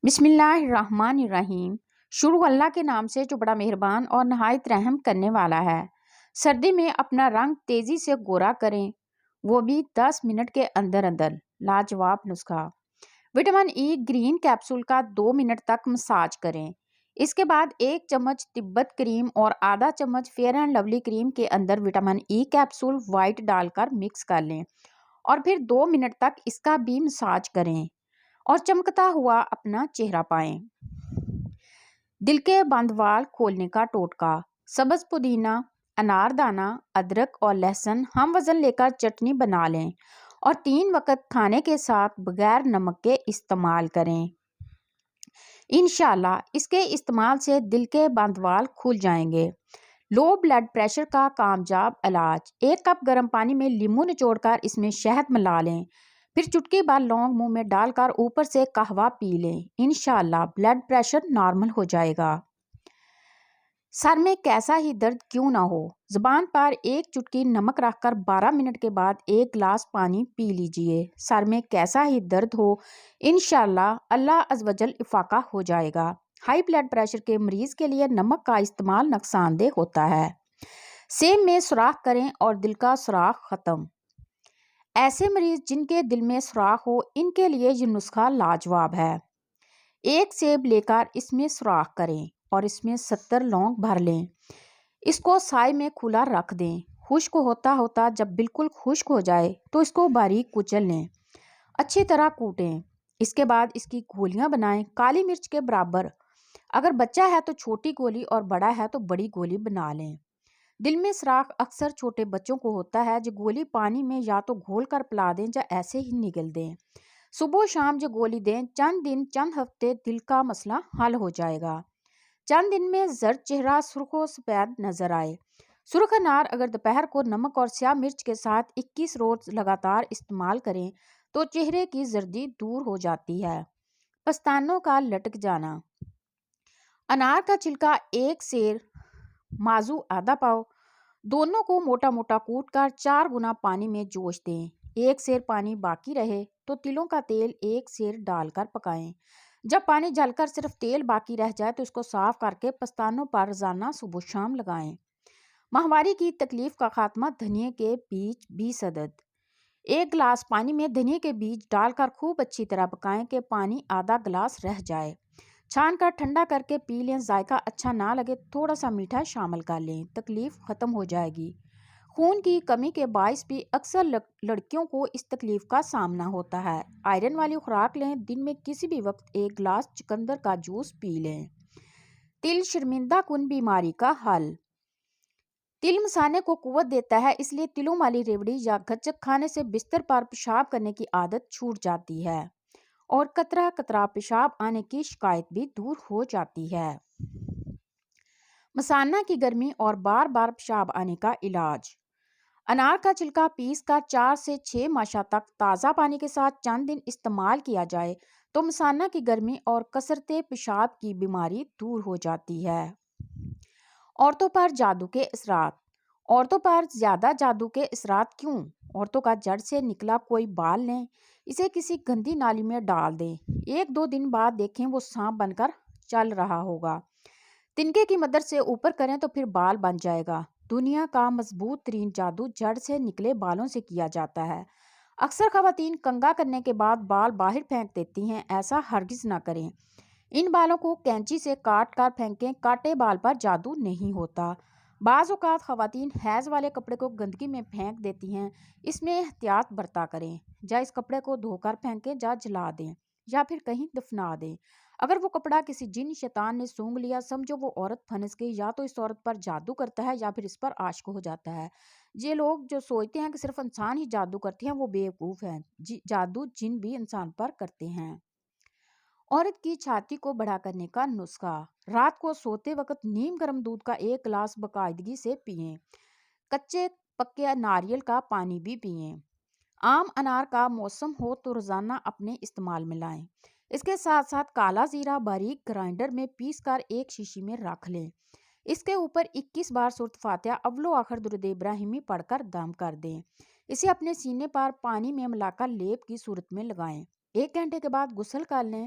بسم اللہ الرحمن الرحیم۔ شروع اللہ کے نام سے جو بڑا مہربان اور نہایت رحم کرنے والا ہے۔ سردی میں اپنا رنگ تیزی سے گورا کریں، وہ بھی 10 منٹ کے اندر اندر۔ لاجواب نسخہ۔ وٹامن ای گرین کیپسول کا 2 منٹ تک مساج کریں۔ اس کے بعد 1 چمچ تبت کریم اور آدھا چمچ فیئر اینڈ لولی کریم کے اندر وٹامن ای کیپسول وائٹ ڈال کر مکس کر لیں اور پھر 2 منٹ تک اس کا بھی مساج کریں اور چمکتا ہوا اپنا چہرہ پائیں۔ دل کے بند وال کھولنے کا ٹوٹکا۔ سبز پودینہ، انار دانہ، ادرک اور لہسن ہم وزن لے کر چٹنی بنا لیں اور 3 وقت کھانے کے ساتھ بغیر نمک کے استعمال کریں۔ انشاءاللہ اس کے استعمال سے دل کے بند وال کھل جائیں گے۔ لو بلڈ پریشر کا کامیاب علاج۔ 1 کپ گرم پانی میں لیموں نچوڑ کر اس میں شہد ملا لیں، پھر چٹکی بھر لونگ منہ میں ڈال کر اوپر سے قہوہ پی لیں۔ انشاءاللہ بلڈ پریشر نارمل ہو جائے گا۔ سر میں کیسا ہی درد کیوں نہ ہو، زبان پر 1 چٹکی نمک رکھ کر 12 منٹ کے بعد 1 گلاس پانی پی لیجئے۔ سر میں کیسا ہی درد ہو، انشاءاللہ اللہ عز و جل افاقہ ہو جائے گا۔ ہائی بلڈ پریشر کے مریض کے لیے نمک کا استعمال نقصان دہ ہوتا ہے۔ سیم میں سوراخ کریں اور دل کا سوراخ ختم۔ ایسے مریض جن کے دل میں سوراخ ہو، ان کے لیے یہ نسخہ لاجواب ہے۔ 1 سیب لے کر اس میں سوراخ کریں اور اس میں 70 لونگ بھر لیں۔ اس کو سائے میں کھلا رکھ دیں۔ خشک ہوتا ہوتا جب بالکل خشک ہو جائے تو اس کو باریک کچل لیں، اچھی طرح کوٹیں۔ اس کے بعد اس کی گولیاں بنائیں، کالی مرچ کے برابر۔ اگر بچہ ہے تو چھوٹی گولی اور بڑا ہے تو بڑی گولی بنا لیں۔ دل میں سوراخ اکثر چھوٹے بچوں کو ہوتا ہے، جو گولی پانی میں یا تو گھول کر پلا دیں یا ایسے ہی نگل دیں۔ صبح و شام جو گولی دیں، چند دن چند ہفتے دل کا مسئلہ حل ہو جائے گا۔ چند دن میں زرد چہرہ سرخ و سفید نظر آئے۔ سرخ انار اگر دوپہر کو نمک اور سیاہ مرچ کے ساتھ 21 روز لگاتار استعمال کریں تو چہرے کی زردی دور ہو جاتی ہے۔ پستانوں کا لٹک جانا۔ انار کا چھلکا 1 سیر، مازو آدھا پاؤ، دونوں کو موٹا موٹا کوٹ کر 4 گنا پانی میں جوش دیں۔ 1 سیر پانی باقی رہے تو تلوں کا تیل 1 سیر ڈال کر پکائیں۔ جب پانی جل کر صرف تیل باقی رہ جائے تو اس کو صاف کر کے پستانوں پر روزانہ صبح و شام لگائیں۔ ماہواری کی تکلیف کا خاتمہ۔ دھنیے کے بیج 20 عدد۔ 1 گلاس پانی میں دھنیے کے بیج ڈال کر خوب اچھی طرح پکائیں کہ پانی آدھا گلاس رہ جائے۔ چھان کر ٹھنڈا کر کے پی لیں۔ ذائقہ اچھا نہ لگے تھوڑا سا میٹھا شامل کر لیں، تکلیف ختم ہو جائے گی۔ خون کی کمی کے باعث بھی اکثر لڑکیوں کو اس تکلیف کا سامنا ہوتا ہے۔ آئرن والی خوراک لیں۔ دن میں کسی بھی وقت 1 گلاس چقندر کا جوس پی لیں۔ تل شرمندہ کن بیماری کا حل۔ تل مثانے کو قوت دیتا ہے، اس لیے تلوں والی ریوڑی یا گچک کھانے سے بستر پر پیشاب کرنے کی عادت چھوٹ جاتی ہے اور قطرہ قطرہ پیشاب آنے کی شکایت بھی دور ہو جاتی ہے۔ مثانہ کی گرمی اور بار بار پیشاب آنے کا علاج۔ انار کا چھلکا پیس کر 4 سے 6 ماشا تک تازہ پانی کے ساتھ چند دن استعمال کیا جائے تو مثانہ کی گرمی اور کثرت پیشاب کی بیماری دور ہو جاتی ہے۔ عورتوں پر جادو کے اثرات۔ عورتوں پر زیادہ جادو کے اثرات کیوں؟ عورتوں کا جڑ سے نکلا کوئی بال لیں، اسے کسی گندی نالی میں ڈال دیں، 1-2 دن بعد دیکھیں وہ سانپ بن کر چل رہا ہوگا۔ تنکے کی مدد سے اوپر کریں تو پھر بال بن جائے گا۔ دنیا کا مضبوط ترین جادو جڑ سے نکلے بالوں سے کیا جاتا ہے۔ اکثر خواتین کنگھا کرنے کے بعد بال باہر پھینک دیتی ہیں، ایسا ہرگز نہ کریں۔ ان بالوں کو کینچی سے کاٹ کر پھینکیں، کاٹے بال پر جادو نہیں ہوتا۔ بعض اوقات خواتین حیض والے کپڑے کو گندگی میں پھینک دیتی ہیں، اس میں احتیاط برتا کریں، یا اس کپڑے کو دھو کر پھینکیں یا جلا دیں یا پھر کہیں دفنا دیں۔ اگر وہ کپڑا کسی جن شیطان نے سونگھ لیا، سمجھو وہ عورت پھنس گئی، یا تو اس عورت پر جادو کرتا ہے یا پھر اس پر عاشق ہو جاتا ہے۔ یہ لوگ جو سوچتے ہیں کہ صرف انسان ہی جادو کرتے ہیں وہ بیوقوف ہیں، جادو جن بھی انسان پر کرتے ہیں۔ عورت کی چھاتی کو بڑا کرنے کا نسخہ۔ رات کو سوتے وقت نیم گرم دودھ کا 1 گلاس باقاعدگی سے پئیں۔ کچے پکے ناریل کا پانی بھی پئیں۔ عام انار کا موسم ہو تو روزانہ اپنے استعمال میں لائیں۔ اس کے ساتھ ساتھ کالا زیرہ باریک گرائنڈر میں پیس کر 1 شیشی میں رکھ لیں۔ اس کے اوپر 21 بار سورۃ فاتحہ اول و آخر درود ابراہیمی پڑھ کر دم کر دیں۔ اسے اپنے سینے پر پانی میں ملا کر لیپ کی صورت میں لگائیں۔ 1 گھنٹے کے بعد غسل کر لیں۔